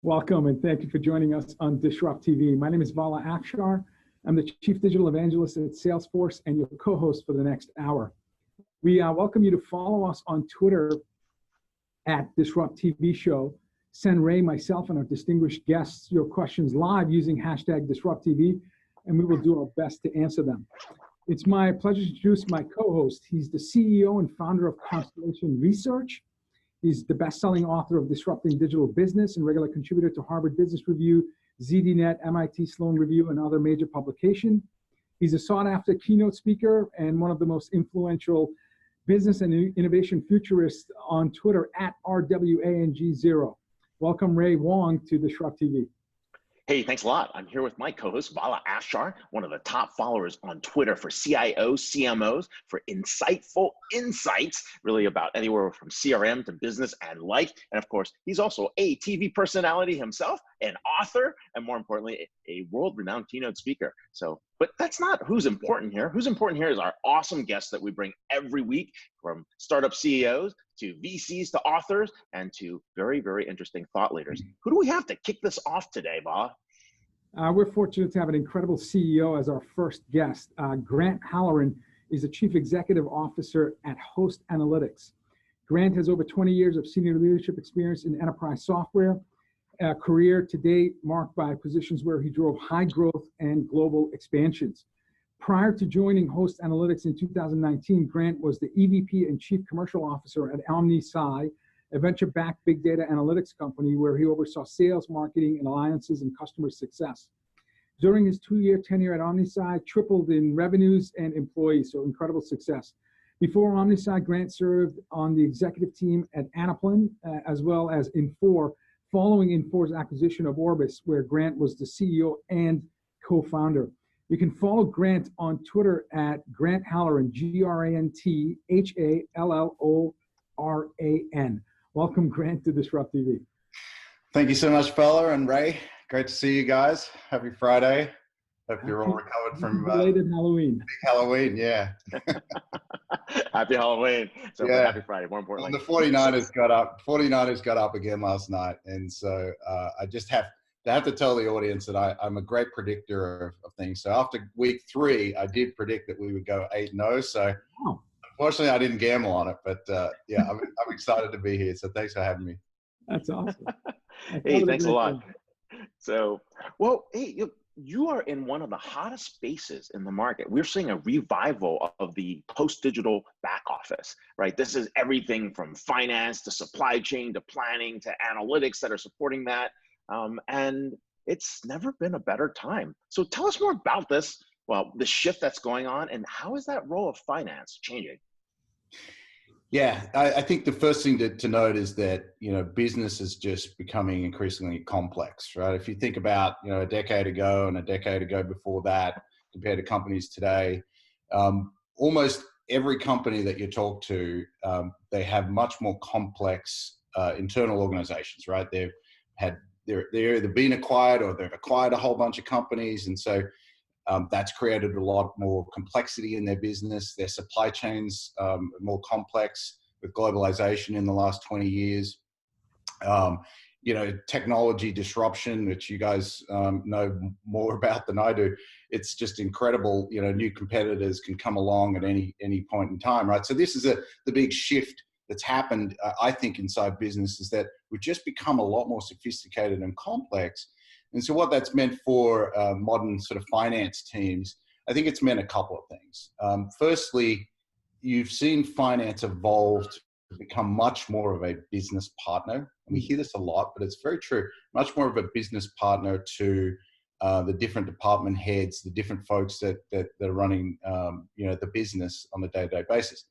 Welcome and thank you for joining us on DisrupTV. My name is Vala Afshar. I'm the Chief Digital Evangelist at Salesforce and your co-host for the next hour. We welcome you to follow us on Twitter at DisrupTV Show. Send Ray, myself, and our distinguished guests your questions live using hashtag DisrupTV, and we will do our best to answer them. It's my pleasure to introduce my co-host. He's the CEO and founder of Constellation Research. He's the best-selling author of Disrupting Digital Business and regular contributor to Harvard Business Review, ZDNet, MIT Sloan Review, and other major publications. He's a sought-after keynote speaker and one of the most influential business and innovation futurists on Twitter at RWANG0. Welcome, Ray Wang, to DisrupTV. Hey, thanks a lot. I'm here with my co-host, Vala Afshar, one of the top followers on Twitter for CIOs, CMOs, for insightful insights, really about anywhere from CRM to business and life. And of course, he's also a TV personality himself, an author, and more importantly, a world-renowned keynote speaker. But that's not who's important here. Who's important here is our awesome guests that we bring every week, from startup CEOs to VCs to authors and to very, very interesting thought leaders. Who do we have to kick this off today, Vala? We're fortunate to have an incredible CEO as our first guest. Grant Halloran is the Chief Executive Officer at Host Analytics. Grant has over 20 years of senior leadership experience in enterprise software, a career to date marked by positions where he drove high growth and global expansions. Prior to joining Host Analytics in 2019, Grant was the EVP and Chief Commercial Officer at OmniSci, a venture-backed big data analytics company where he oversaw sales, marketing, and alliances and customer success. During his 2-year tenure at OmniSci, tripled in revenues and employees, so incredible success. Before OmniSci, Grant served on the executive team at Anaplan, as well as Infor, following Infor's acquisition of Orbis, where Grant was the CEO and co-founder. You can follow Grant on Twitter at Grant Halloran, GrantHalloran. Welcome, Grant, to DisrupTV. Thank you so much, Fella and Ray. Great to see you guys. Happy Friday. Hope you're all recovered from belated Halloween. Big Halloween, yeah. Happy Halloween. So yeah. Happy Friday, more importantly. And the 49ers got up. 49ers got up again last night, and so I just have to tell the audience that I'm a great predictor of things. So after week 3, I did predict that we would go 8-0. So unfortunately, I didn't gamble on it, but yeah, I'm excited to be here. So thanks for having me. That's awesome. Hey, thanks a lot. So, well, hey, you are in one of the hottest spaces in the market. We're seeing a revival of the post-digital back office, right? This is everything from finance to supply chain to planning to analytics that are supporting that. And it's never been a better time. So tell us more about this, the shift that's going on, and how is that role of finance changing? Yeah, I think the first thing to note is that, business is just becoming increasingly complex, right? If you think about, a decade ago and a decade ago before that, compared to companies today, almost every company that you talk to, they have much more complex internal organizations, right? They're either been acquired or they've acquired a whole bunch of companies. And so that's created a lot more complexity in their business. Their supply chains are more complex with globalization in the last 20 years. Technology disruption, which you guys know more about than I do. It's just incredible. New competitors can come along at any point in time, right? So this is the big shift that's happened, I think, inside business, is that we've just become a lot more sophisticated and complex. And so what that's meant for modern sort of finance teams, I think it's meant a couple of things. Firstly, you've seen finance evolve to become much more of a business partner. And we hear this a lot, but it's very true. Much more of a business partner to the different department heads, the different folks that are running the business on a day-to-day basis.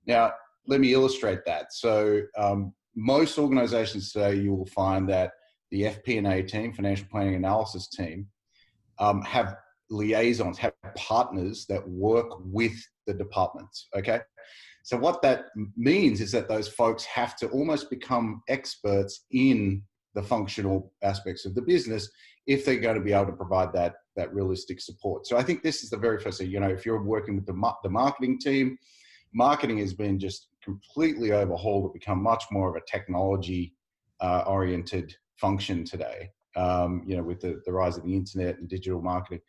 Now, let me illustrate that. So most organizations today, you will find that the FP&A team, financial planning analysis team, have liaisons, have partners that work with the departments, okay? So what that means is that those folks have to almost become experts in the functional aspects of the business if they're going to be able to provide that realistic support. So I think this is the very first thing. If you're working with the marketing team, marketing has been just completely overhauled to become much more of a technology oriented function today, with the rise of the internet and digital marketing.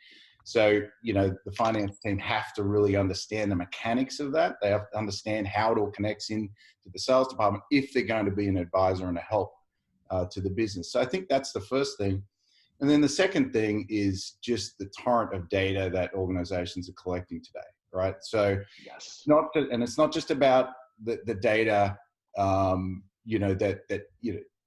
So, the finance team have to really understand the mechanics of that. They have to understand how it all connects in to the sales department if they're going to be an advisor and a help to the business. So I think that's the first thing. And then the second thing is just the torrent of data that organizations are collecting today, right? So Yes. it's not just about the data, that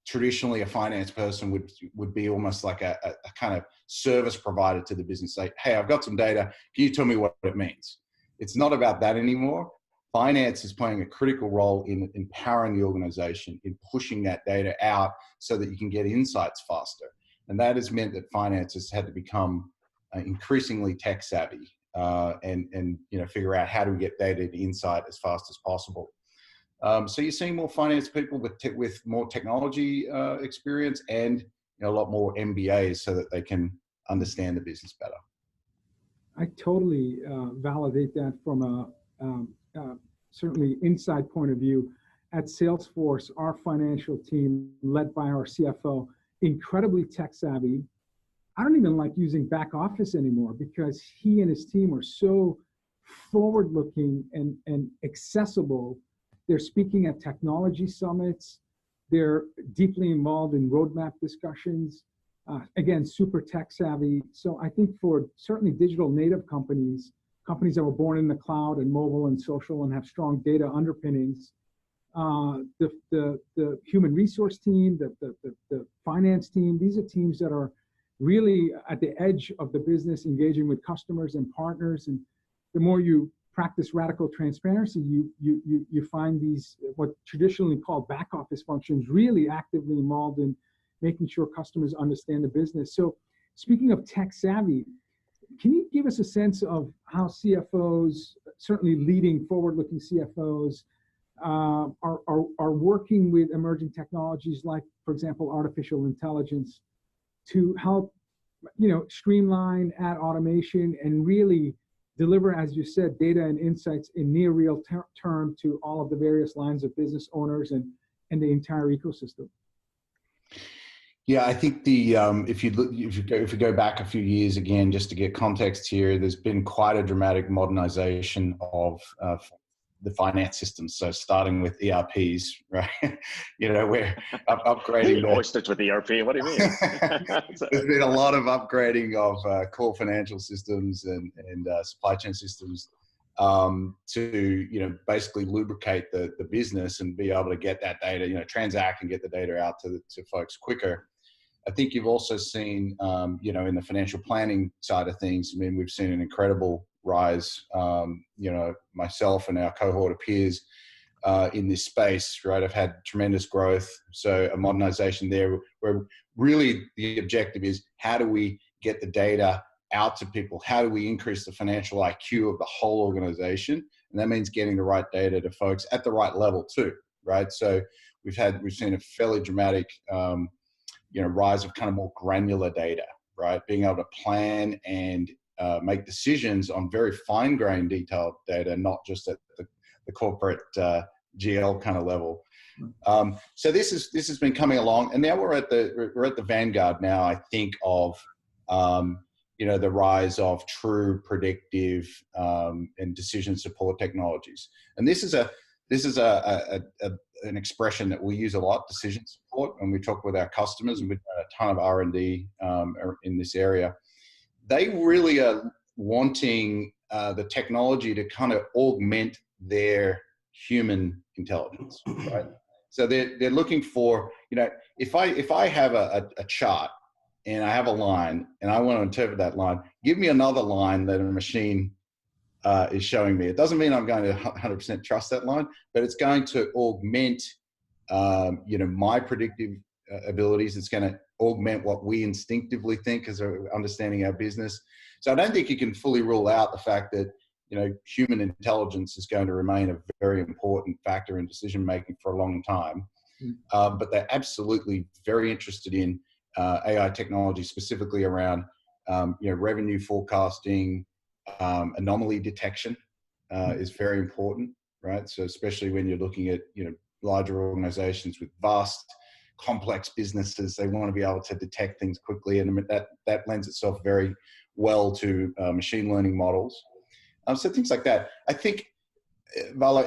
traditionally a finance person would be almost like a kind of service provider to the business. Say, hey, I've got some data. Can you tell me what it means? It's not about that anymore. Finance is playing a critical role in empowering the organization, in pushing that data out so that you can get insights faster. And that has meant that finance has had to become increasingly tech savvy and figure out how do we get data to insight as fast as possible. So you're seeing more finance people with more technology experience and a lot more MBAs so that they can understand the business better. I totally validate that from a certainly inside point of view. At Salesforce, our financial team, led by our CFO, incredibly tech savvy. I don't even like using back office anymore because he and his team are so forward-looking and accessible. They're speaking at technology summits. They're deeply involved in roadmap discussions. Again, super tech savvy. So I think for certainly digital native companies that were born in the cloud and mobile and social and have strong data underpinnings, the human resource team, the finance team, these are teams that are really at the edge of the business, engaging with customers and partners. And the more you practice radical transparency, you find these what traditionally called back office functions really actively involved in making sure customers understand the business. So speaking of tech savvy, can you give us a sense of how CFOs, certainly leading forward-looking CFOs, are working with emerging technologies like, for example, artificial intelligence to help, streamline, add automation, and really deliver, as you said, data and insights in near real term to all of the various lines of business owners and the entire ecosystem? Yeah, I think if you go back a few years again, just to get context here, there's been quite a dramatic modernization of the finance systems. So starting with ERPs, right? We're upgrading. Always starts with ERP. What do you mean? There's been a lot of upgrading of core financial systems and supply chain systems to basically lubricate the business and be able to get that data, transact and get the data out to folks quicker. I think you've also seen, in the financial planning side of things, we've seen an incredible rise, myself and our cohort of peers in this space, right, have had tremendous growth. So a modernization there where really the objective is how do we get the data out to people? How do we increase the financial IQ of the whole organization? And that means getting the right data to folks at the right level too, right? So we've seen a fairly dramatic, rise of kind of more granular data, right? Being able to plan and make decisions on very fine-grained detailed data, not just at the corporate GL kind of level. So this has been coming along, and now we're at the vanguard now, I think, of the rise of true predictive and decision support technologies. And this is an expression that we use a lot, decision support, and we talk with our customers, and we've done a ton of R&D in this area. They really are wanting the technology to kind of augment their human intelligence, right? So they're looking for, if I have a chart and I have a line and I want to interpret that line, give me another line that a machine is showing me. It doesn't mean I'm going to 100% trust that line, but it's going to augment, my predictive abilities. It's going to augment what we instinctively think as understanding our business. So I don't think you can fully rule out the fact that, human intelligence is going to remain a very important factor in decision making for a long time. But they're absolutely very interested in AI technology, specifically around, revenue forecasting, anomaly detection is very important, right? So especially when you're looking at, larger organizations with vast complex businesses. They want to be able to detect things quickly, and that lends itself very well to machine learning models. So things like that. I think, Vala,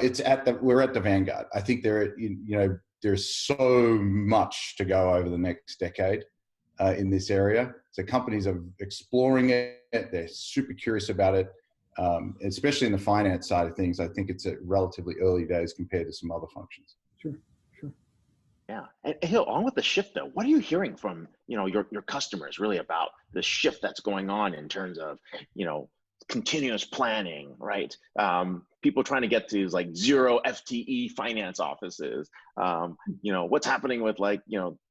we're at the vanguard. I think there's so much to go over the next decade in this area. So companies are exploring it. They're super curious about it, especially in the finance side of things. I think it's at relatively early days compared to some other functions. Sure, sure. Yeah, and Hill, on with the shift though, what are you hearing from your customers really about the shift that's going on in terms of continuous planning, right? People trying to get to like 0 FTE finance offices. What's happening with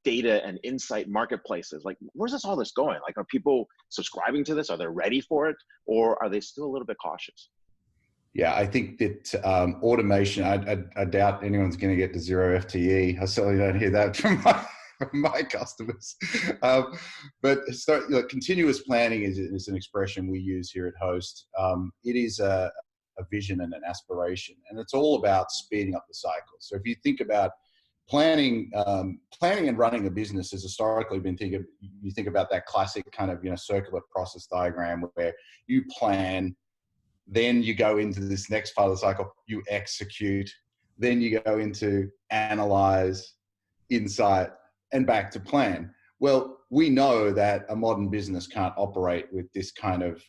data and insight marketplaces? Like, where's all this going? Like, are people subscribing to this? Are they ready for it, or are they still a little bit cautious? Yeah, I think that automation, I doubt anyone's going to get to 0 FTE. I certainly don't hear that from my customers. But continuous planning is an expression we use here at Host. It is a vision and an aspiration, and it's all about speeding up the cycle. So if you think about planning and running a business has historically been you think about that classic kind of circular process diagram where you plan, then you go into this next part of the cycle, you execute, then you go into analyze, insight, and back to plan. Well, we know that a modern business can't operate with this kind of,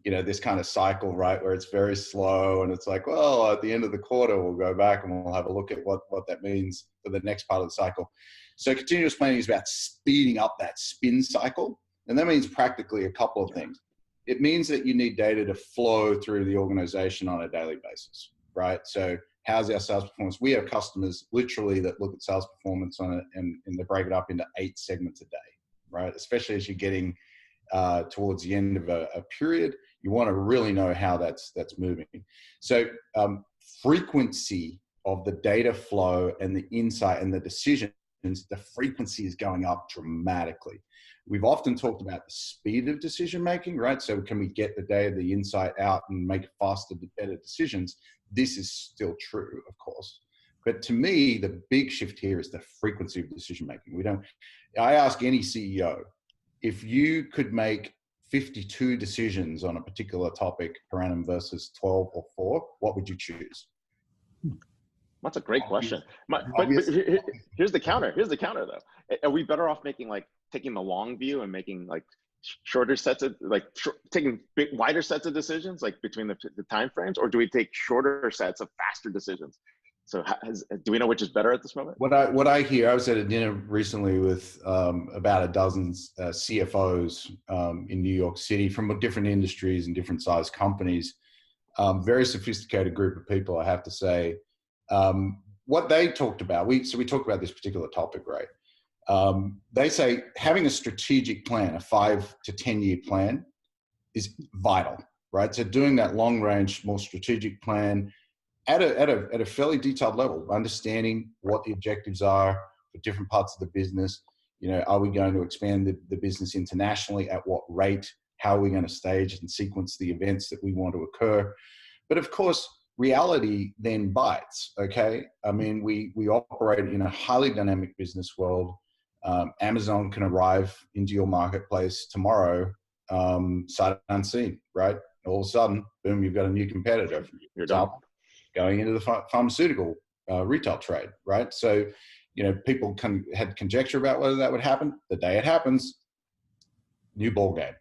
this kind of cycle, right? Where it's very slow and it's like, well, at the end of the quarter, we'll go back and we'll have a look at what that means for the next part of the cycle. So continuous planning is about speeding up that spin cycle. And that means practically a couple of things. It means that you need data to flow through the organization on a daily basis, right? So how's our sales performance? We have customers literally that look at sales performance on it and they break it up into 8 segments a day, right? Especially as you're getting towards the end of a period, you want to really know how that's moving. So frequency of the data flow and the insight and the decisions, the frequency is going up dramatically. We've often talked about the speed of decision making, right? So can we get the data, the insight out and make faster, better decisions? This is still true, of course. But to me, the big shift here is the frequency of decision making. I ask any CEO, if you could make 52 decisions on a particular topic per annum versus 12 or 4, what would you choose? That's a great question. But here's the counter. Here's the counter, though. Are we better off taking the long view and making shorter sets of taking wider sets of decisions between the time frames, or do we take shorter sets of faster decisions? So do we know which is better at this moment? What I hear, I was at a dinner recently with about a dozen CFOs in New York City from different industries and different size companies. Very sophisticated group of people, I have to say. What they talked about, we talked about this particular topic, right? They say having a strategic plan, a 5 to 10 year plan, is vital, right? So doing that long range, more strategic plan at a fairly detailed level, understanding what the objectives are for different parts of the business. Are we going to expand the business internationally? At what rate? How are we going to stage and sequence the events that we want to occur? But of course, reality then bites, okay? I mean, we operate in a highly dynamic business world. Amazon can arrive into your marketplace tomorrow, sight unseen, right? All of a sudden, boom, you've got a new competitor. You're done. Going into the pharmaceutical retail trade, right? So, people had conjecture about whether that would happen. The day it happens, new ball game.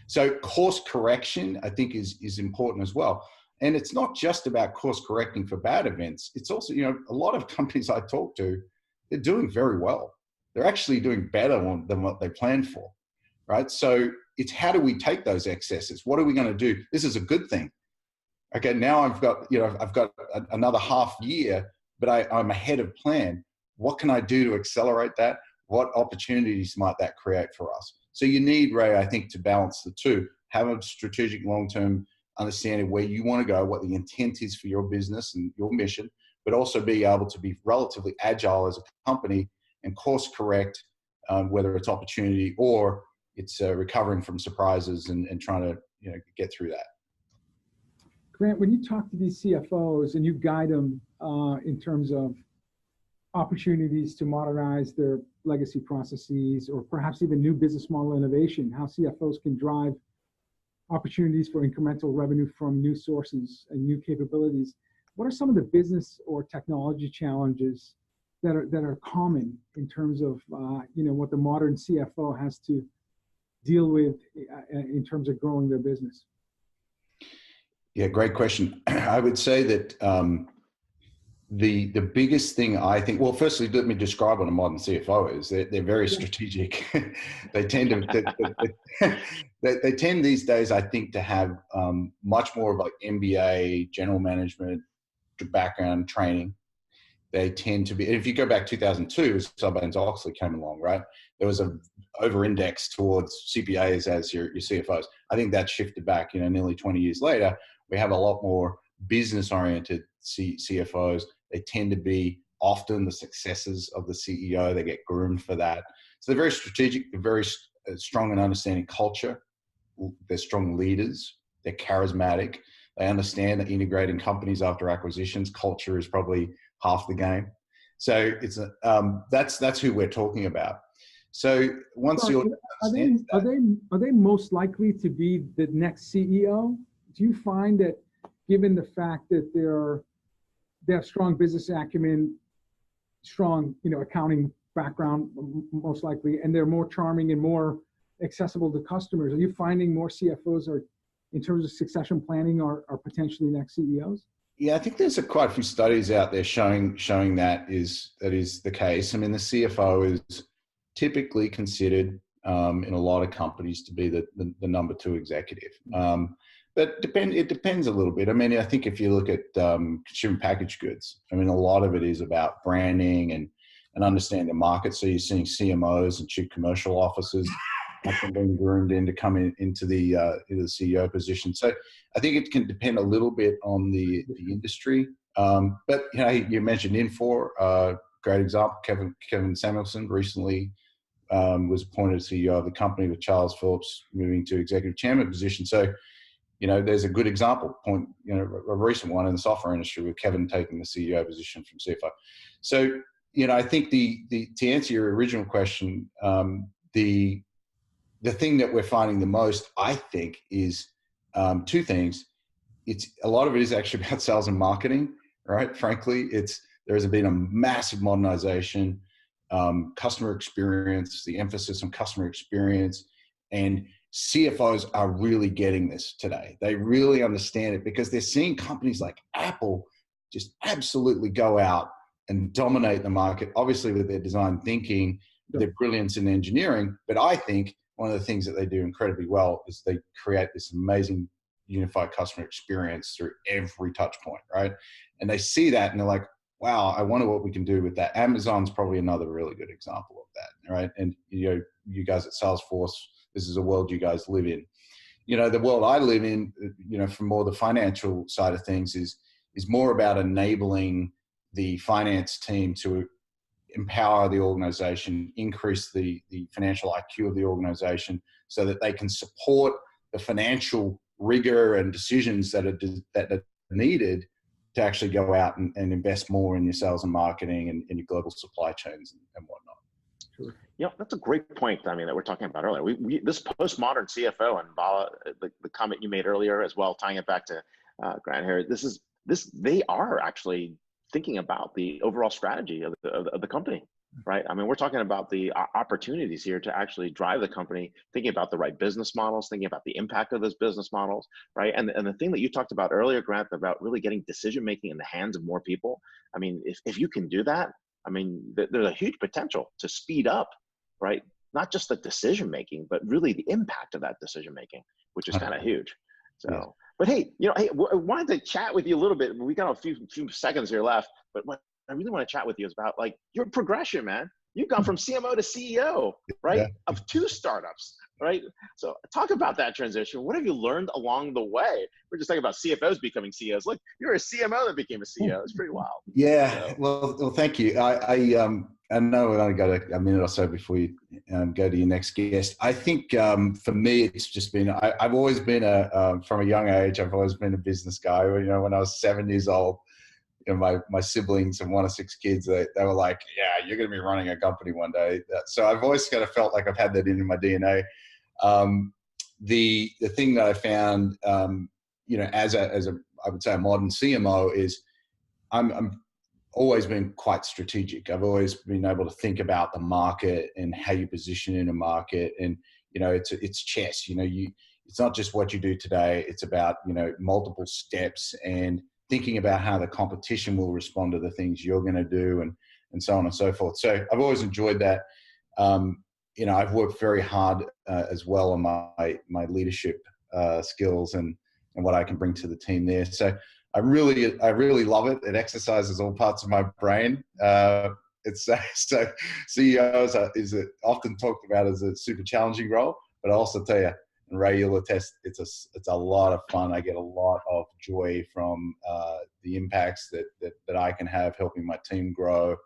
So course correction, I think, is important as well. And it's not just about course correcting for bad events. It's also, a lot of companies I talk to, they're doing very well. They're actually doing better than what they planned for, right? So it's how do we take those excesses? What are we going to do? This is a good thing. Okay, now I've got another half year, but I'm ahead of plan. What can I do to accelerate that? What opportunities might that create for us? So you need, Ray, I think, to balance the two. Have a strategic long-term understanding where you want to go, what the intent is for your business and your mission, but also be able to be relatively agile as a company and course correct, whether it's opportunity or it's recovering from surprises and trying to get through that. Grant, when you talk to these CFOs and you guide them in terms of opportunities to modernize their legacy processes, or perhaps even new business model innovation, how CFOs can drive opportunities for incremental revenue from new sources and new capabilities. What are some of the business or technology challenges that are common in terms of what the modern CFO has to deal with in terms of growing their business? Yeah, great question. I would say that the biggest thing, I think, well, firstly, let me describe what a modern CFO is. They're very strategic. They tend to they tend these days, I think, to have much more of like MBA, general management background training. They tend to be, if you go back 2002, as Sarbanes-Oxley came along, right? There was a over-index towards CPAs as your CFOs. I think that shifted back, nearly 20 years later. We have a lot more business-oriented CFOs. They tend to be often the successors of the CEO. They get groomed for that. So they're very strategic. They're very strong in understanding culture. They're strong leaders. They're charismatic. They understand that integrating companies after acquisitions, culture is probably half the game. So it's that's who we're talking about. So once are they most likely to be the next CEO? Do you find that, given the fact that they have strong business acumen, strong accounting background most likely, and they're more charming and more accessible to customers, are you finding more CFOs are, in terms of succession planning, are potentially next CEOs? Yeah, I think there's quite a few studies out there showing that is the case. I mean, the CFO is typically considered in a lot of companies to be the number 2 executive. But it depends a little bit. I mean, I think if you look at consumer packaged goods, I mean, a lot of it is about branding and understanding the market. So you're seeing CMOs and chief commercial officers often being groomed in to come into the CEO position. So I think it can depend a little bit on the industry. But you mentioned Infor, great example. Kevin Samuelson recently was appointed CEO of the company, with Charles Phillips moving to executive chairman position. So there's a good example point, a recent one in the software industry, with Kevin taking the CEO position from CFO. So I think to answer your original question, the thing that we're finding the most, I think, is 2 things. A lot of it is actually about sales and marketing, right? Frankly, there has been a massive modernization, customer experience, the emphasis on customer experience, and CFOs are really getting this today. They really understand it because they're seeing companies like Apple just absolutely go out and dominate the market, obviously with their design thinking, their brilliance in engineering. But I think one of the things that they do incredibly well is they create this amazing unified customer experience through every touch point, right? And they see that and they're like, wow, I wonder what we can do with that. Amazon's probably another really good example of that, right? And you guys at Salesforce, this is a world you guys live in. The world I live in, from more the financial side of things, is more about enabling the finance team to empower the organization, increase the financial IQ of the organization, so that they can support the financial rigor and decisions that are needed to actually go out and invest more in your sales and marketing and your global supply chains and whatnot. Sure. Yeah, that's a great point. I mean, that we're talking about earlier. We this postmodern CFO, and Vala, the comment you made earlier as well, tying it back to Grant here. They are actually thinking about the overall strategy of the company, right? I mean, we're talking about the opportunities here to actually drive the company, thinking about the right business models, thinking about the impact of those business models, right? And the thing that you talked about earlier, Grant, about really getting decision-making in the hands of more people. I mean, if you can do that, I mean, there's a huge potential to speed up, right? Not just the decision-making, but really the impact of that decision-making, which is kind of huge. So. Yeah. But hey, I wanted to chat with you a little bit. We got a few seconds here left, but what I really want to chat with you is about like your progression, man. You've gone from CMO to CEO, right? Yeah. Of 2 startups, right? So talk about that transition. What have you learned along the way? We're just talking about CFOs becoming CEOs. Look, you're a CMO that became a CEO. It's pretty wild. Yeah. So. Well, thank you. I know we've only got a minute or so before you go to your next guest. I think for me, it's just been, I've always been from a young age, I've always been a business guy. When I was 7 years old, my siblings and 1 of 6 kids, they were like, yeah, you're going to be running a company one day. So I've always kind of felt like I've had that in my DNA. The thing that I found, as a I would say a modern CMO is I'm always been quite strategic. I've always been able to think about the market and how you position in a market, and it's chess. It's not just what you do today. It's about multiple steps and thinking about how the competition will respond to the things you're going to do, and so on and so forth. So I've always enjoyed that. I've worked very hard as well on my leadership skills and what I can bring to the team there. So I really love it. It exercises all parts of my brain. It's so CEO is often talked about as a super challenging role, but I also tell you, and Ray, you'll attest, it's a lot of fun. I get a lot of joy from the impacts that I can have helping my team grow,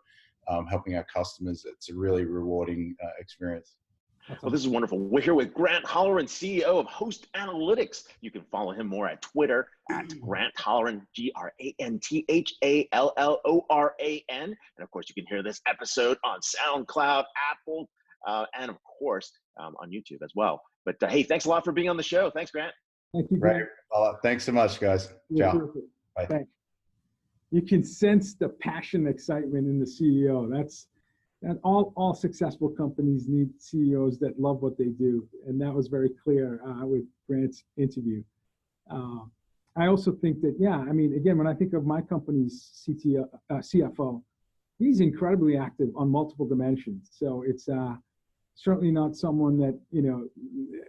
helping our customers. It's a really rewarding experience. Well, this is wonderful. We're here with Grant Halloran, CEO of Host Analytics. You can follow him more at Twitter at Grant Halloran, GrantHalloran. And of course, you can hear this episode on SoundCloud, Apple, and of course, on YouTube as well. But hey, thanks a lot for being on the show. Thanks, Grant. Thank you, Grant. Thanks so much, guys. Ciao. Bye. Thanks. You can sense the passion and excitement in the CEO. And all successful companies need CEOs that love what they do. And that was very clear with Grant's interview. I also think that, again, when I think of my company's CFO, he's incredibly active on multiple dimensions. So it's certainly not someone that,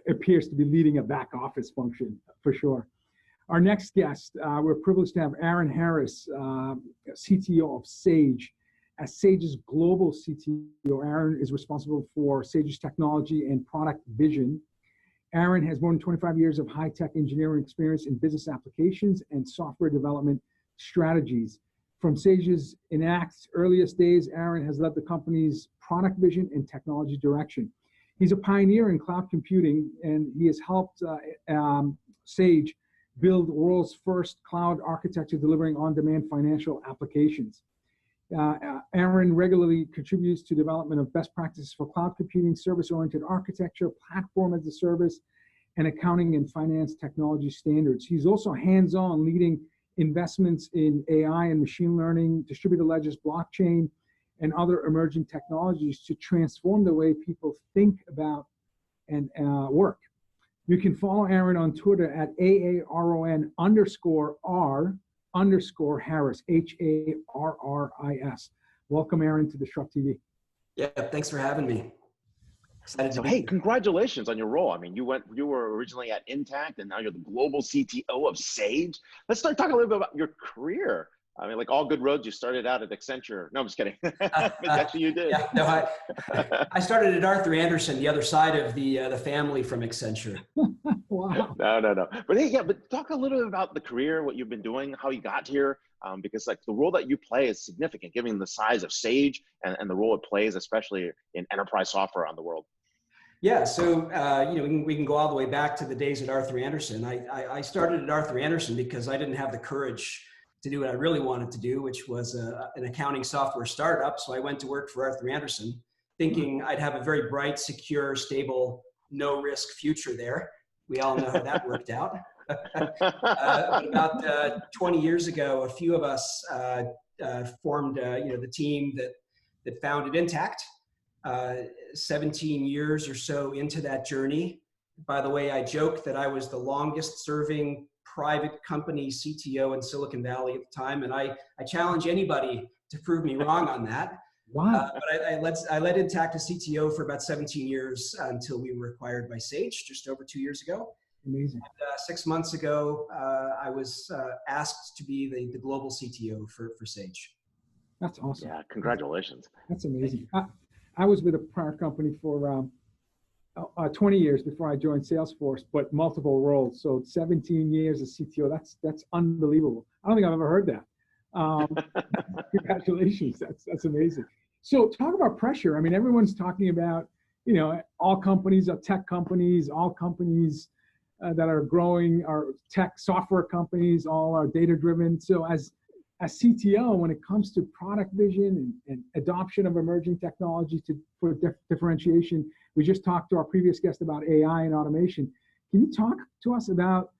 appears to be leading a back office function for sure. Our next guest, we're privileged to have Aaron Harris, CTO of Sage. As Sage's global CTO, Aaron is responsible for Sage's technology and product vision. Aaron has more than 25 years of high-tech engineering experience in business applications and software development strategies. From Sage's Enact's earliest days, Aaron has led the company's product vision and technology direction. He's a pioneer in cloud computing, and he has helped Sage build the world's first cloud architecture delivering on-demand financial applications. Aaron regularly contributes to development of best practices for cloud computing, service-oriented architecture, platform as a service, and accounting and finance technology standards. He's also hands-on leading investments in AI and machine learning, distributed ledgers, blockchain, and other emerging technologies to transform the way people think about and work. You can follow Aaron on Twitter at @AARON_R_Harris, HARRIS. Welcome, Aaron, to DisrupTV. Yeah, thanks for having me. Excited to be Hey, here. congratulations on your role. I mean, you were originally at Intact, and now you're the global CTO of Sage. Let's start talking a little bit about your career. I mean, like all good roads, you started out at Accenture. No, I'm just kidding. Actually, you did. Yeah, no, I started at Arthur Andersen, the other side of the family from Accenture. Wow. No. But hey, but talk a little bit about the career, what you've been doing, how you got here, because like the role that you play is significant, given the size of Sage and the role it plays, especially in enterprise software around the world. Yeah, so we can go all the way back to the days at Arthur Andersen. I started at Arthur Andersen because I didn't have the courage to do what I really wanted to do, which was an accounting software startup. So I went to work for Arthur Andersen, thinking I'd have a very bright, secure, stable, no-risk future there. We all know how that worked out. But about 20 years ago, a few of us formed the team that founded Intact. 17 years or so into that journey. By the way, I joke that I was the longest serving private company CTO in Silicon Valley at the time, and I challenge anybody to prove me wrong on that. Wow. But I led Intact as CTO for about 17 years until we were acquired by Sage just over 2 years ago. Amazing. And, 6 months ago, I was asked to be the global CTO for Sage. That's awesome. Yeah, congratulations. That's amazing. I was with a prior company for 20 years before I joined Salesforce, but multiple roles. So 17 years as CTO, that's unbelievable. I don't think I've ever heard that. Congratulations, that's amazing. So talk about pressure. I mean, everyone's talking about, all companies are tech companies, all companies that are growing are tech software companies, all are data driven. So as as CTO, when it comes to product vision and adoption of emerging technology for differentiation, we just talked to our previous guest about AI and automation. Can you talk to us about,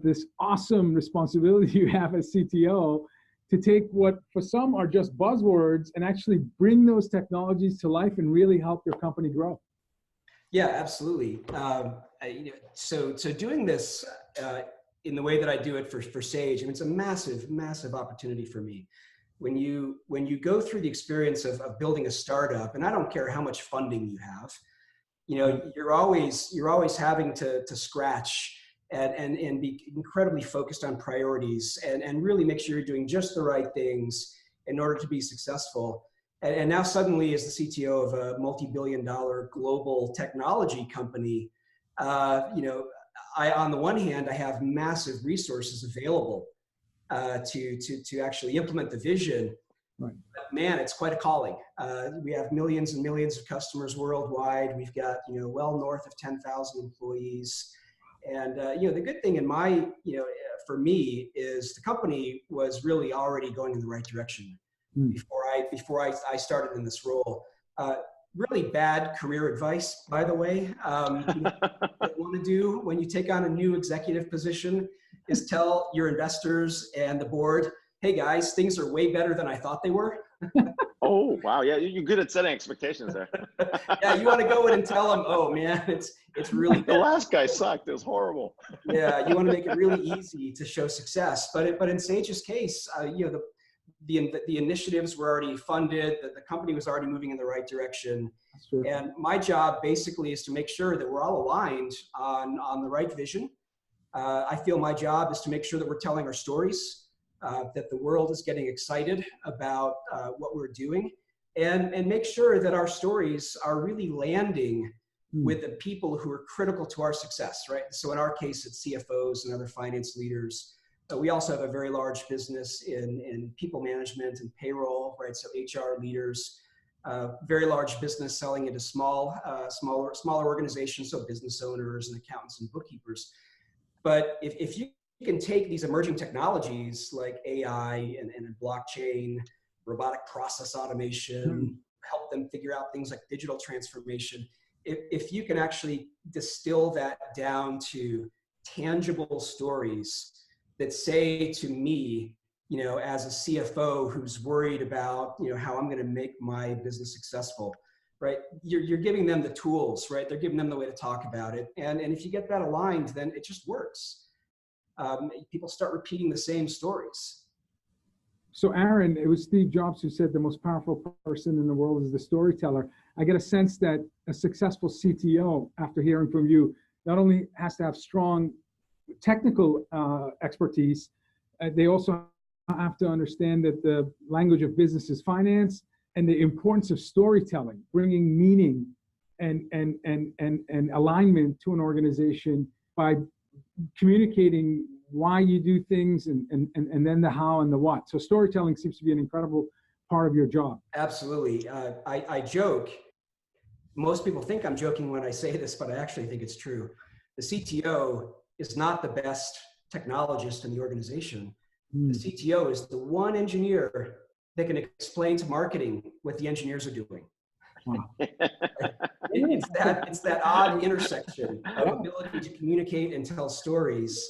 this awesome responsibility you have as CTO to take what for some are just buzzwords and actually bring those technologies to life and really help your company grow? Yeah, absolutely. So doing this in the way that I do it for Sage, it's a massive, massive opportunity for me. When you go through the experience of building a startup, and I don't care how much funding you have, you're always having to scratch and be incredibly focused on priorities and really make sure you're doing just the right things in order to be successful. And now suddenly, as the CTO of a multi-billion-dollar global technology company, on the one hand, I have massive resources available to actually implement the vision. Right. But man, it's quite a calling. We have millions and millions of customers worldwide. We've got well north of 10,000 employees. And the good thing for me is the company was really already going in the right direction before I started in this role. Really bad career advice, by the way. What you want to do when you take on a new executive position is tell your investors and the board, hey guys, things are way better than I thought they were. Oh, wow. Yeah, you're good at setting expectations there. Yeah, you want to go in and tell them, oh man, it's really bad. The last guy sucked. It was horrible. Yeah, you want to make it really easy to show success. But in Sage's case, the initiatives were already funded, the company was already moving in the right direction. And my job basically is to make sure that we're all aligned on the right vision. I feel my job is to make sure that we're telling our stories, that the world is getting excited about what we're doing, and make sure that our stories are really landing with the people who are critical to our success, right? So in our case, it's CFOs and other finance leaders. We also have a very large business in people management and payroll, right? So HR leaders, very large business selling into smaller organizations, so business owners and accountants and bookkeepers. But if you can take these emerging technologies like AI and blockchain, robotic process automation, help them figure out things like digital transformation, if you can actually distill that down to tangible stories that say to me, as a CFO who's worried about, how I'm going to make my business successful, right? You're giving them the tools, right? They're giving them the way to talk about it. And if you get that aligned, then it just works. People start repeating the same stories. So Aaron, it was Steve Jobs who said the most powerful person in the world is the storyteller. I get a sense that a successful CTO, after hearing from you, not only has to have strong technical expertise, they also have to understand that the language of business is finance, and the importance of storytelling, bringing meaning and alignment to an organization by communicating why you do things and then the how and the what. So storytelling seems to be an incredible part of your job. Absolutely. I joke. Most people think I'm joking when I say this, but I actually think it's true. The CTO is not the best technologist in the organization. The CTO is the one engineer that can explain to marketing what the engineers are doing. Wow. It's that odd intersection of ability to communicate and tell stories,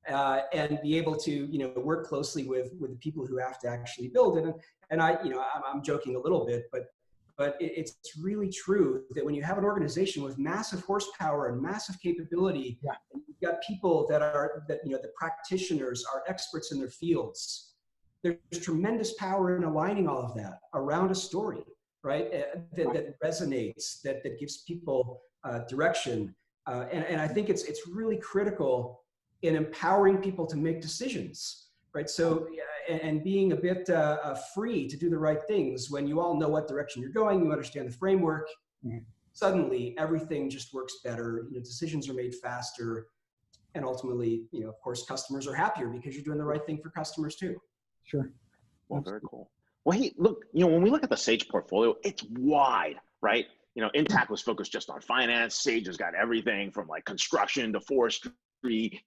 and be able to work closely with the people who have to actually build it. And I'm joking a little bit, but it's really true that when you have an organization with massive horsepower and massive capability, and you've got people the practitioners are experts in their fields, there's tremendous power in aligning all of that around a story, right? That resonates, that gives people direction. And I think it's really critical in empowering people to make decisions, right? So, and being a bit free to do the right things when you all know what direction you're going, you understand the framework, suddenly everything just works better. Decisions are made faster, and ultimately, of course, customers are happier because you're doing the right thing for customers too. Sure. Well, very cool. Well, hey, look, when we look at the Sage portfolio, it's wide, right? Intact was focused just on finance. Sage has got everything from like construction to forestry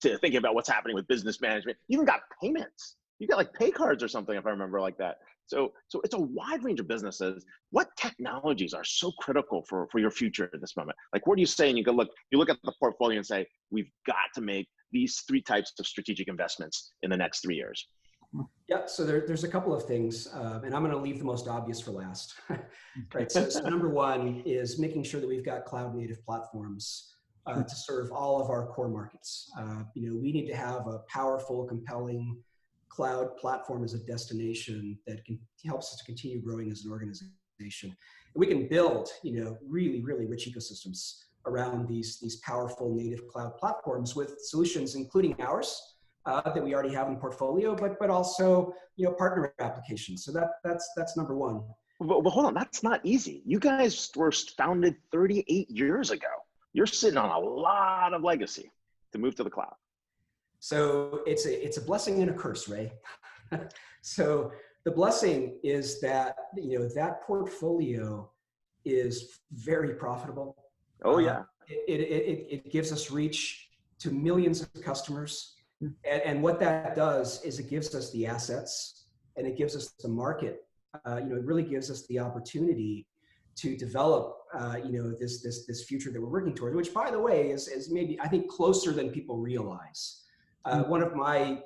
to thinking about what's happening with business management. You even got payments. You get like pay cards or something, if I remember like that. So it's a wide range of businesses. What technologies are so critical for your future at this moment? Like, where do you say, and you look at the portfolio and say, we've got to make these 3 types of strategic investments in the next 3 years? Yeah, so there's a couple of things, and I'm going to leave the most obvious for last. Right. So number one is making sure that we've got cloud native platforms to serve all of our core markets. We need to have a powerful, compelling cloud platform as a destination that helps us to continue growing as an organization. And we can build, really, really rich ecosystems around these powerful native cloud platforms with solutions, including ours, that we already have in the portfolio, but also, partner applications. So that's number one. But hold on, that's not easy. You guys were founded 38 years ago. You're sitting on a lot of legacy to move to the cloud. So it's a blessing and a curse, Ray. So the blessing is that, that portfolio is very profitable. Oh yeah. It gives us reach to millions of customers. And what that does is it gives us the assets and it gives us the market. It really gives us the opportunity to develop, this future that we're working towards, which, by the way, is maybe, I think, closer than people realize. One of my,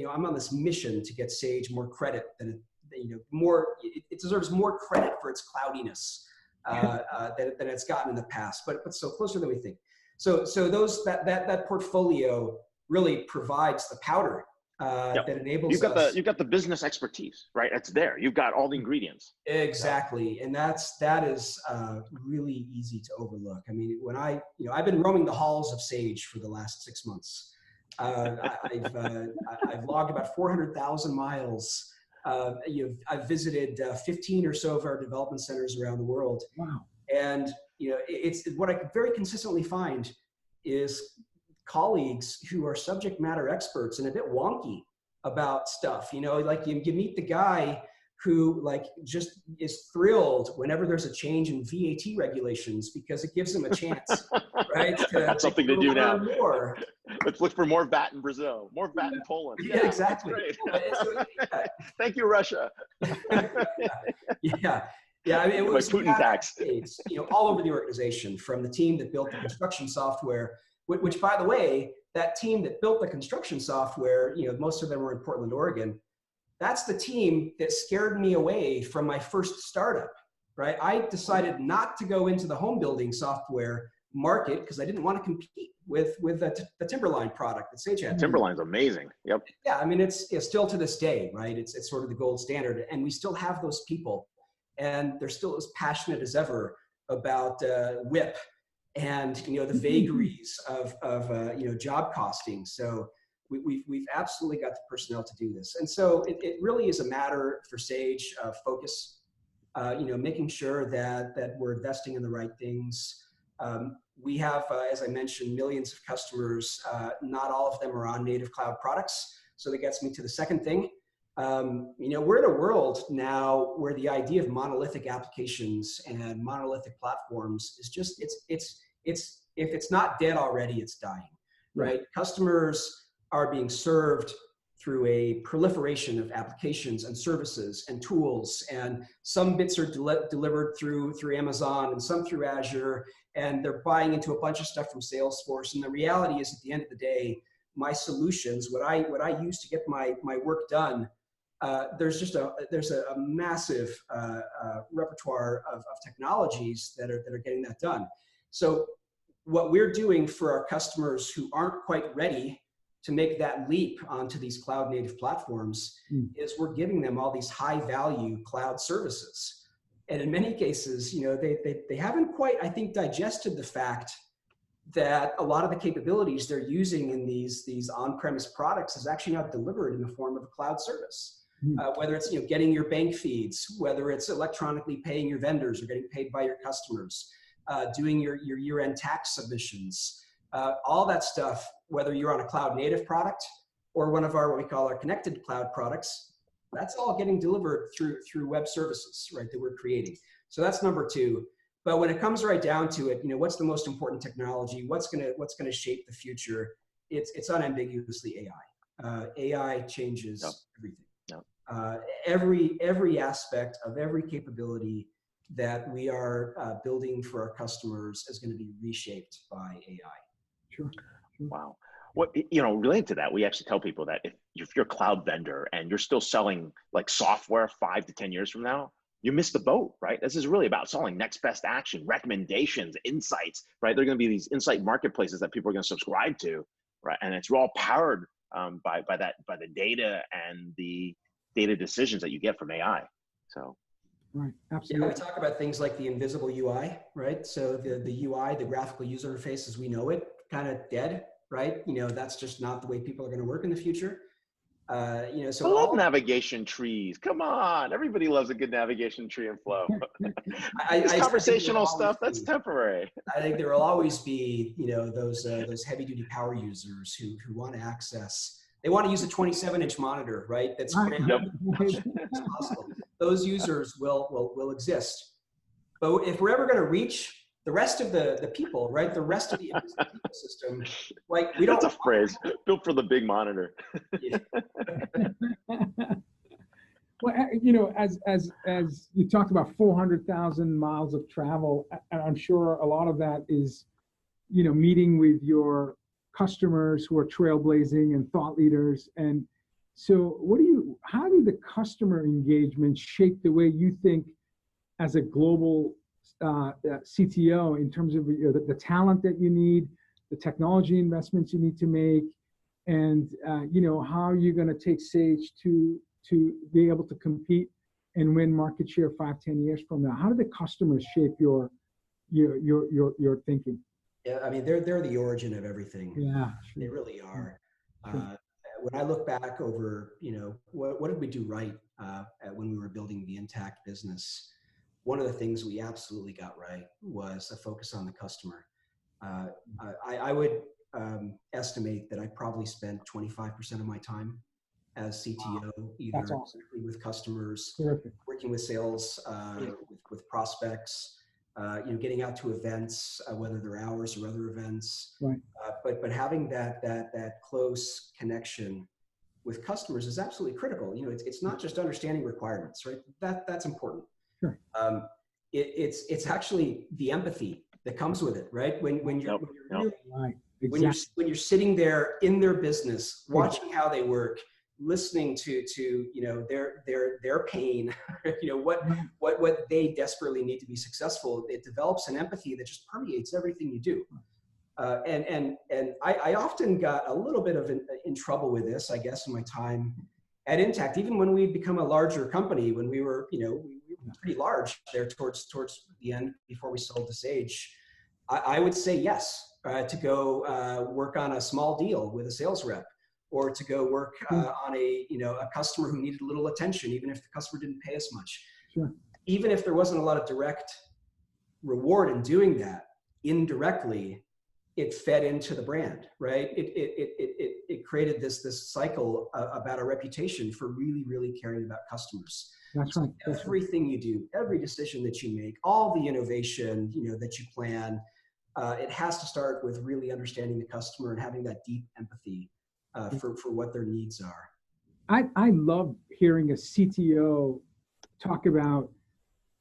I'm on this mission to get Sage more credit than, it deserves more credit for its cloudiness than it's gotten in the past, but so closer than we think. So that portfolio really provides the powder that enables us. You've got the business expertise, right? It's there. You've got all the ingredients. Exactly, and that is really easy to overlook. I mean, when I've been roaming the halls of Sage for the last 6 months. I've logged about 400,000 miles. I've visited 15 or so of our development centers around the world. Wow. And it's what I very consistently find is colleagues who are subject matter experts and a bit wonky about stuff. Like you meet the guy who just is thrilled whenever there's a change in VAT regulations because it gives him a chance, right? That's something to do now. More. Let's look for more VAT in Brazil, more VAT in Poland. Yeah, exactly. Thank you, Russia. Yeah. I mean, it was Putin tax. All over the organization, from the team that built the construction software, which, by the way, that team that built the construction software, most of them were in Portland, Oregon. That's the team that scared me away from my first startup, right? I decided not to go into the home building software market because I didn't want to compete with the Timberline product that Sage had. Timberline's amazing. Yep. Yeah, I mean, it's still to this day, right? It's sort of the gold standard, and we still have those people, and they're still as passionate as ever about WIP and the vagaries of job costing. So we've absolutely got the personnel to do this, and so it really is a matter for Sage of focus. Making sure that we're investing in the right things. We have, as I mentioned, millions of customers. Not all of them are on native cloud products, so that gets me to the second thing. We're in a world now where the idea of monolithic applications and monolithic platforms is just it's if it's not dead already, it's dying, right? Customers are being served through a proliferation of applications and services and tools, and some bits are delivered through Amazon and some through Azure, and they're buying into a bunch of stuff from Salesforce. And the reality is, at the end of the day, my solutions, what I use to get my work done, there's a massive repertoire of technologies that are getting that done. So what we're doing for our customers who aren't quite ready to make that leap onto these cloud native platforms is we're giving them all these high value cloud services. And in many cases, they haven't quite, I think, digested the fact that a lot of the capabilities they're using in these on-premise products is actually not delivered in the form of a cloud service. Whether it's getting your bank feeds, whether it's electronically paying your vendors or getting paid by your customers, doing your year-end tax submissions, all that stuff, whether you're on a cloud native product or one of what we call our connected cloud products, that's all getting delivered through web services, right, that we're creating. So that's number two. But when it comes right down to it, what's the most important technology? What's gonna shape the future? It's unambiguously AI. AI changes everything. Yep. Every aspect of every capability that we are building for our customers is going to be reshaped by AI. Sure. Wow. What, related to that, we actually tell people that if you're a cloud vendor and you're still selling like software 5 to 10 years from now, you missed the boat, right? This is really about selling next best action, recommendations, insights, right? There are going to be these insight marketplaces that people are going to subscribe to, right? And it's all powered by the data and the data decisions that you get from AI. So. Right, absolutely. Yeah, we talk about things like the invisible UI, right? So the UI, the graphical user interface as we know it, kind of dead, right? That's just not the way people are going to work in the future. So I love navigation trees. Come on, everybody loves a good navigation tree and flow. This conversational stuff, that's temporary. I think there will always be, those heavy duty power users who want to access. They want to use a 27-inch monitor, right? That's as possible. Those users will exist. But if we're ever going to reach the rest of the people, right? The rest of the ecosystem, like we don't. That's a phrase built for the big monitor. Well, as you talked about 400,000 miles of travel, and I'm sure a lot of that is, meeting with your customers who are trailblazing and thought leaders. And so how do the customer engagement shape the way you think as a global CTO in terms of the talent that you need, the technology investments you need to make, and how you're going to take Sage to be able to compete and win market share 5-10 years from now? How do the customers shape your thinking? Yeah, I mean, they're the origin of everything. Yeah, they really are. When I look back over, what did we do right when we were building the Intact business? One of the things we absolutely got right was a focus on the customer. I would estimate that I probably spent 25% of my time as CTO, either with customers, working with sales, with prospects, getting out to events, whether they're ours or other events. Right. But having that close connection with customers is absolutely critical. It's not just understanding requirements, right? That's important. Sure. It's actually the empathy that comes with it, right? When you're really, right. Exactly. when you're sitting there in their business, watching how they work, listening to their pain, what they desperately need to be successful, it develops an empathy that just permeates everything you do. And I often got a little bit of in trouble with this, I guess, in my time at Intact, even when we'd become a larger company, when we were, we were pretty large there towards the end before we sold to Sage. I would say yes to go work on a small deal with a sales rep, or to go work on a customer who needed a little attention, even if the customer didn't pay us much. Sure. Even if there wasn't a lot of direct reward in doing that, indirectly, it fed into the brand, right? It created this cycle about a reputation for really, really caring about customers. That's right. Everything you do, every decision that you make, all the innovation that you plan, it has to start with really understanding the customer and having that deep empathy for what their needs are. I love hearing a CTO talk about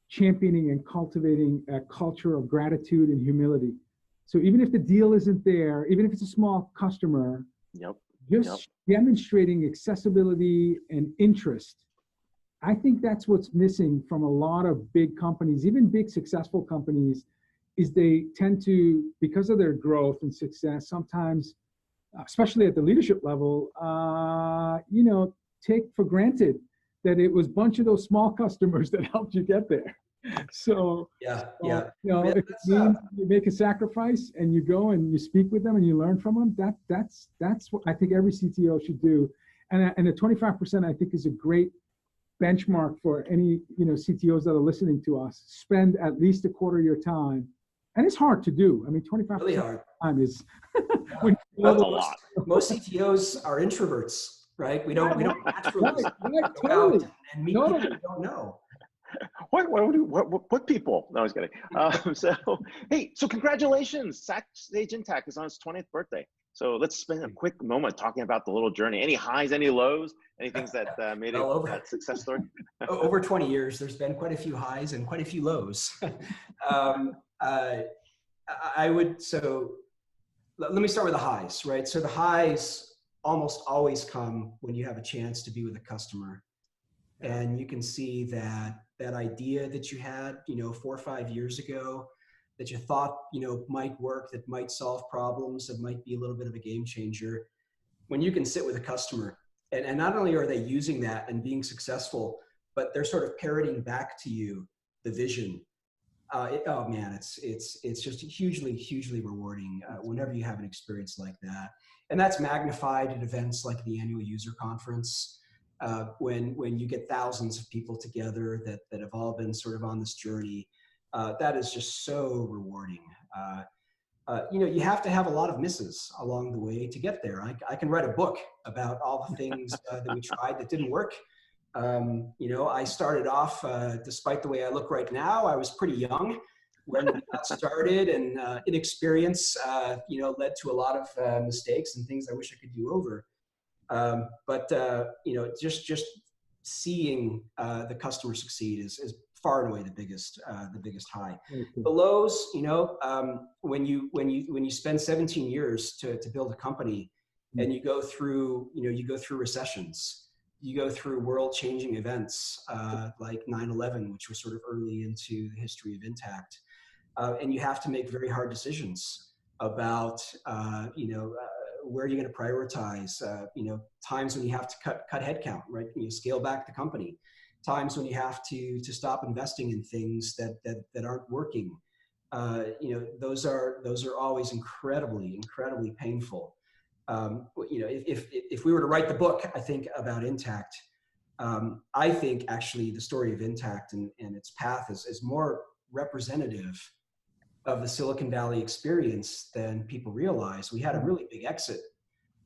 championing and cultivating a culture of gratitude and humility. So even if the deal isn't there, even if it's a small customer, demonstrating accessibility and interest. I think that's what's missing from a lot of big companies, even big successful companies, is they tend to, because of their growth and success, sometimes, especially at the leadership level, take for granted that it was a bunch of those small customers that helped you get there. So, if it means you make a sacrifice and you go and you speak with them and you learn from them, that's what I think every CTO should do. And the 25% I think is a great benchmark for any CTOs that are listening to us. Spend at least a quarter of your time, and it's hard to do. I mean, 25% really hard. of the time is that's a lot. Most CTOs are introverts, right? We don't naturally go out and meet people we don't know. What people? No, I was kidding. So congratulations. Sage Intact is on its 20th birthday. So let's spend a quick moment talking about the little journey. Any highs, any lows, any things that made it that success story? Over 20 years, there's been quite a few highs and quite a few lows. Let me start with the highs, right? So the highs almost always come when you have a chance to be with a customer. And you can see that idea that you had, 4 or 5 years ago, that you thought, might work, that might solve problems, that might be a little bit of a game changer. When you can sit with a customer and not only are they using that and being successful, but they're sort of parroting back to you the vision. Oh man, it's just hugely rewarding whenever you have an experience like that. And that's magnified at events like the annual user conference, when you get thousands of people together that have all been sort of on this journey. That is just so rewarding. You have to have a lot of misses along the way to get there. I can write a book about all the things that we tried that didn't work. I started off, despite the way I look right now, I was pretty young when we got started, and inexperience, led to a lot of mistakes and things I wish I could do over. Just seeing the customer succeed is far and away the biggest high. The lows, when you spend 17 years to build a company, and you go through recessions, you go through world-changing events like 9/11, which was sort of early into the history of Intact, and you have to make very hard decisions about where you're going to prioritize. Times when you have to cut headcount, right? Scale back the company. Times when you have to stop investing in things that aren't working. Those are always incredibly painful. If we were to write the book, I think, about Intact, I think actually the story of Intact and its path is more representative of the Silicon Valley experience than people realize. We had a really big exit,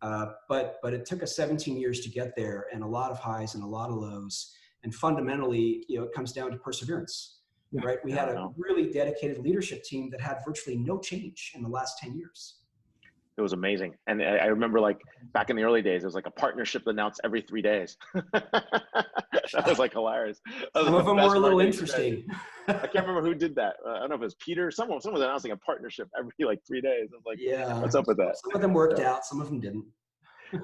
but it took us 17 years to get there, and a lot of highs and a lot of lows. And fundamentally, it comes down to perseverance, right? We had a really dedicated leadership team that had virtually no change in the last 10 years. It was amazing. And I remember, like, back in the early days, it was like a partnership announced every 3 days. That was like hilarious. Some of them were a little interesting. I can't remember who did that. I don't know if it was Peter. Someone was announcing a partnership every 3 days. I was like, yeah, what's up with that? Some of them worked out, some of them didn't.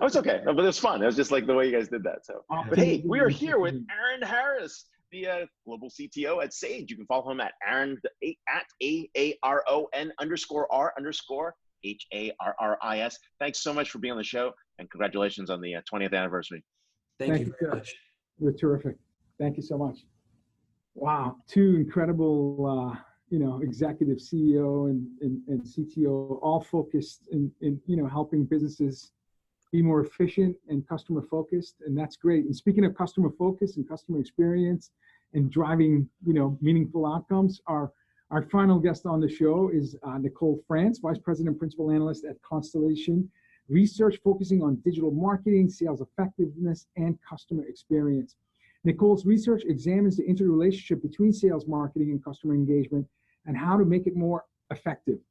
Oh, it's okay. No, but it was fun. It was just like the way you guys did that. So, but hey, we are here with Aaron Harris, the global CTO at Sage. You can follow him at Aaron at AARON_HARRIS. Thanks so much for being on the show, and congratulations on the 20th anniversary. Thank you very much. You're terrific. Thank you so much. Wow, two incredible, executive CEO and CTO, all focused in helping businesses be more efficient and customer focused, and that's great. And speaking of customer focus and customer experience and driving, meaningful outcomes, our final guest on the show is Nicole France, Vice President, Principal Analyst at Constellation Research, focusing on digital marketing, sales effectiveness, and customer experience. Nicole's research examines the interrelationship between sales, marketing, and customer engagement, and how to make it more effective.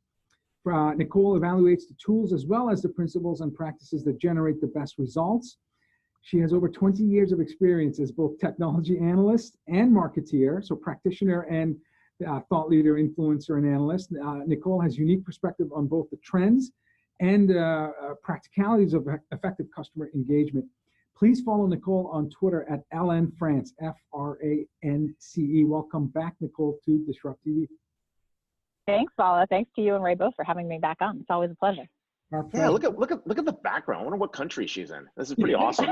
Nicole evaluates the tools as well as the principles and practices that generate the best results. She has over 20 years of experience as both technology analyst and marketeer, so practitioner and thought leader, influencer, and analyst. Nicole has unique perspective on both the trends and practicalities of effective customer engagement. Please follow Nicole on Twitter at LNFrance, FRANCE. Welcome back, Nicole, to DisrupTV. Thanks, Vala. Thanks to you and Ray both for having me back on. It's always a pleasure. Yeah, look at the background. I wonder what country she's in. This is pretty awesome.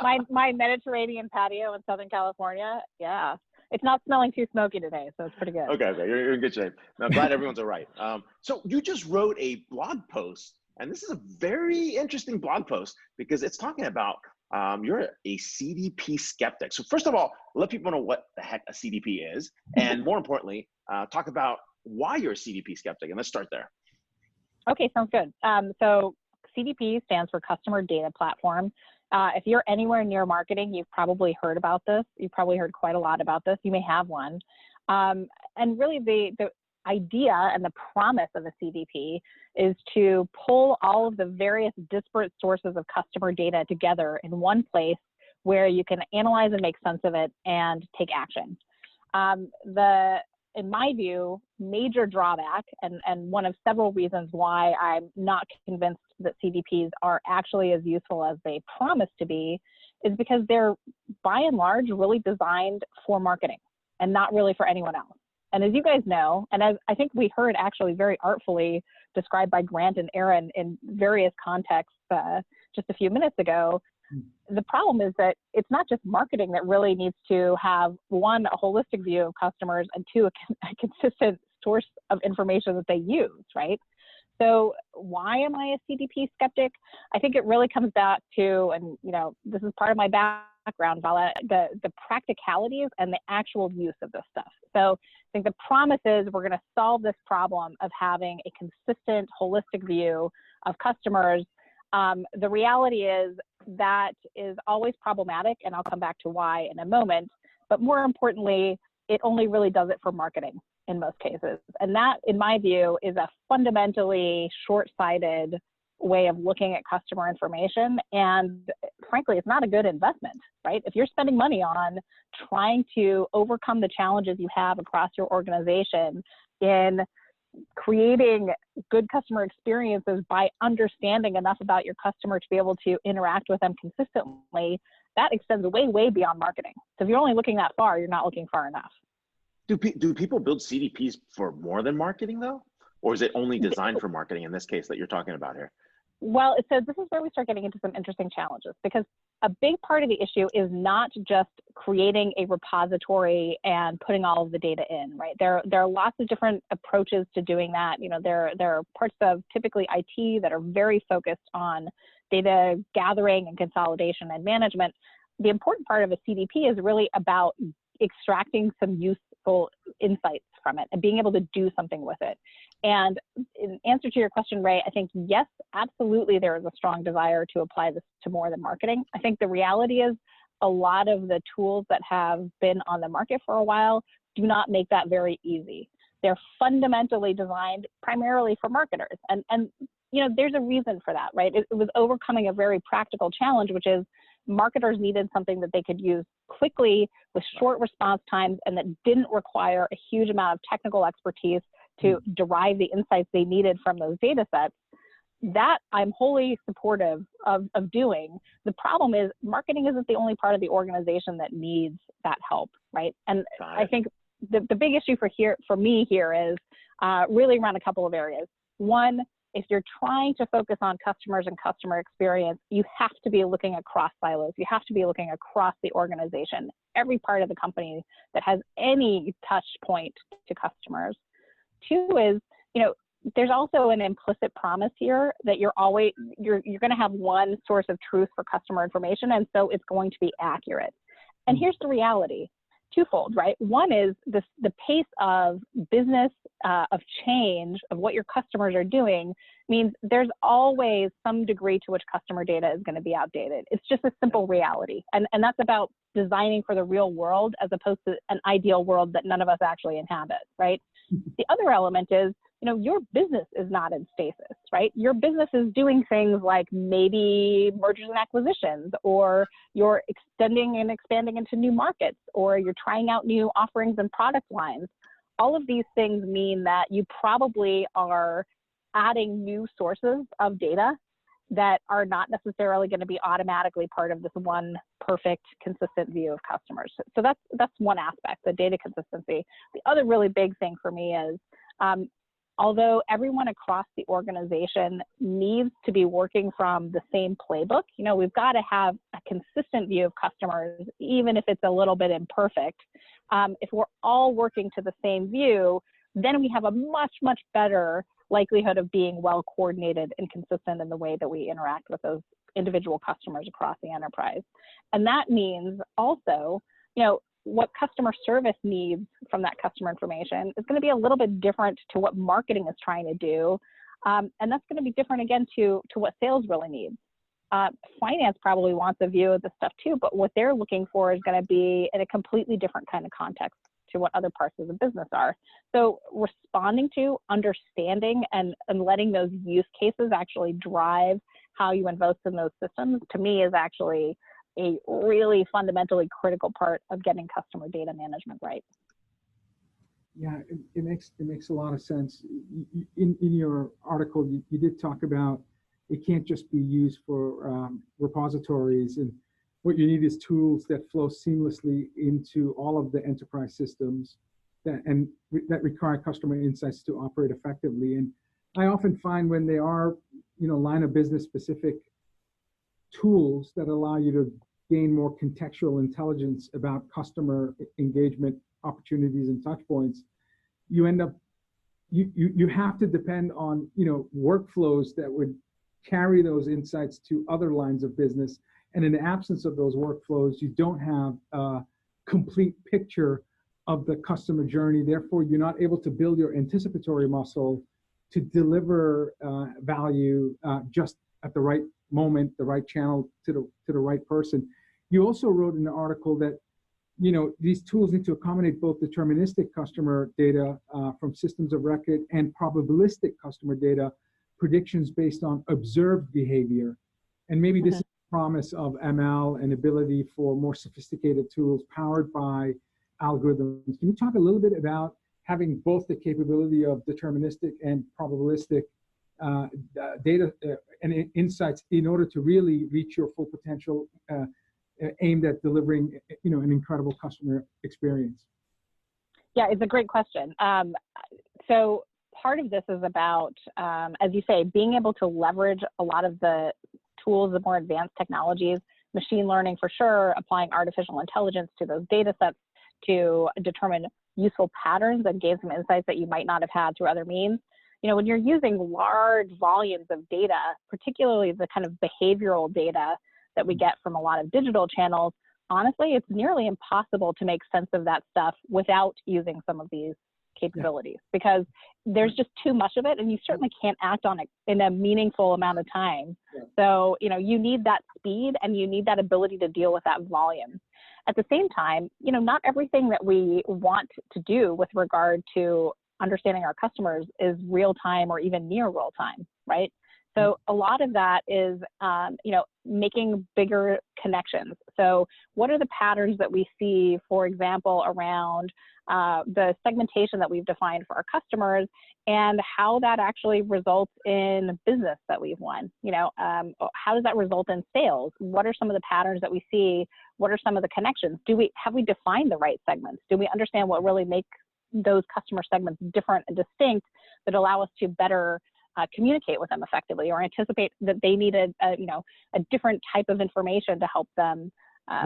my Mediterranean patio in Southern California. Yeah, it's not smelling too smoky today, so it's pretty good. Okay, you're in good shape. I'm glad everyone's all right. So you just wrote a blog post, and this is a very interesting blog post because it's talking about you're a CDP skeptic. So first of all, let people know what the heck a CDP is, and more importantly, talk about why you're a CDP skeptic. And let's start there. Okay, sounds good. So CDP stands for Customer Data Platform. If you're anywhere near marketing, you've probably heard about this. You've probably heard quite a lot about this. You may have one. And really, the idea and the promise of a CDP is to pull all of the various disparate sources of customer data together in one place where you can analyze and make sense of it and take action. In my view, major drawback, and one of several reasons why I'm not convinced that CDPs are actually as useful as they promise to be, is because they're by and large really designed for marketing and not really for anyone else. And as you guys know, and as I think we heard actually very artfully described by Grant and Aaron in various contexts just a few minutes ago, the problem is that it's not just marketing that really needs to have, one, a holistic view of customers, and two, a consistent source of information that they use, right? So why am I a CDP skeptic? I think it really comes back to, and this is part of my background, Vala, the practicalities and the actual use of this stuff. So I think the promise is we're going to solve this problem of having a consistent, holistic view of customers. The reality is that is always problematic, and I'll come back to why in a moment. But more importantly, it only really does it for marketing in most cases. And that, in my view, is a fundamentally short-sighted way of looking at customer information. And frankly, it's not a good investment, right? If you're spending money on trying to overcome the challenges you have across your organization in creating good customer experiences by understanding enough about your customer to be able to interact with them consistently, that extends way, way beyond marketing. So if you're only looking that far, you're not looking far enough. Do people build CDPs for more than marketing though? Or is it only designed for marketing in this case that you're talking about here? Well, so this is where we start getting into some interesting challenges, because a big part of the issue is not just creating a repository and putting all of the data in, right? There are lots of different approaches to doing that. There are parts of typically IT that are very focused on data gathering and consolidation and management. The important part of a CDP is really about extracting some useful insights from it and being able to do something with it. And in answer to your question, Ray, I think, yes, absolutely, there is a strong desire to apply this to more than marketing. I think the reality is a lot of the tools that have been on the market for a while do not make that very easy. They're fundamentally designed primarily for marketers. And there's a reason for that, right? It was overcoming a very practical challenge, which is marketers needed something that they could use quickly with short response times and that didn't require a huge amount of technical expertise to derive the insights they needed from those data sets. That I'm wholly supportive of doing. The problem is marketing isn't the only part of the organization that needs that help, right? And I think the big issue for me here is really around a couple of areas. One, if you're trying to focus on customers and customer experience, you have to be looking across silos. You have to be looking across the organization, every part of the company that has any touch point to customers. Two is, there's also an implicit promise here that you're going to have one source of truth for customer information, and so it's going to be accurate. And here's the reality. Twofold, right? One is the pace of business, of change, of what your customers are doing means there's always some degree to which customer data is going to be outdated. It's just a simple reality. And that's about designing for the real world as opposed to an ideal world that none of us actually inhabit, right? The other element is, your business is not in stasis, right? Your business is doing things like maybe mergers and acquisitions, or you're extending and expanding into new markets, or you're trying out new offerings and product lines. All of these things mean that you probably are adding new sources of data that are not necessarily going to be automatically part of this one perfect, consistent view of customers. So that's one aspect, the data consistency. The other really big thing for me is, although everyone across the organization needs to be working from the same playbook, we've got to have a consistent view of customers, even if it's a little bit imperfect. If we're all working to the same view, then we have a much, much better likelihood of being well coordinated and consistent in the way that we interact with those individual customers across the enterprise. And that means also, what customer service needs from that customer information is going to be a little bit different to what marketing is trying to do. And that's going to be different again to what sales really needs. Finance probably wants a view of this stuff too, but what they're looking for is going to be in a completely different kind of context to what other parts of the business are. So responding to, understanding, and letting those use cases actually drive how you invest in those systems, to me, is actually a really fundamentally critical part of getting customer data management right. Yeah, it makes a lot of sense. In your article, you did talk about it can't just be used for repositories, and what you need is tools that flow seamlessly into all of the enterprise systems that require customer insights to operate effectively. And I often find when they are, line of business specific tools that allow you to gain more contextual intelligence about customer engagement opportunities and touch points, you end up, you have to depend on, workflows that would carry those insights to other lines of business. And in the absence of those workflows, you don't have a complete picture of the customer journey. Therefore, you're not able to build your anticipatory muscle to deliver value just at the right moment, the right channel to the right person. You also wrote in the article that these tools need to accommodate both deterministic customer data from systems of record and probabilistic customer data predictions based on observed behavior. And maybe this is the promise of ML and ability for more sophisticated tools powered by algorithms. Can you talk a little bit about having both the capability of deterministic and probabilistic data and insights in order to really reach your full potential aimed at delivering, an incredible customer experience? Yeah, it's a great question. So part of this is about, as you say, being able to leverage a lot of the tools, the more advanced technologies, machine learning for sure, applying artificial intelligence to those data sets to determine useful patterns and gain some insights that you might not have had through other means. When you're using large volumes of data, particularly the kind of behavioral data that we get from a lot of digital channels, honestly, it's nearly impossible to make sense of that stuff without using some of these capabilities, because there's just too much of it, and you certainly can't act on it in a meaningful amount of time. So, you need that speed and you need that ability to deal with that volume. At the same time, not everything that we want to do with regard to understanding our customers is real time or even near real time, right? So a lot of that is, making bigger connections. So what are the patterns that we see, for example, around the segmentation that we've defined for our customers and how that actually results in business that we've won? How does that result in sales? What are some of the patterns that we see? What are some of the connections? Have we defined the right segments? Do we understand what really makes those customer segments different and distinct that allow us to better communicate with them effectively, or anticipate that they need a different type of information to help them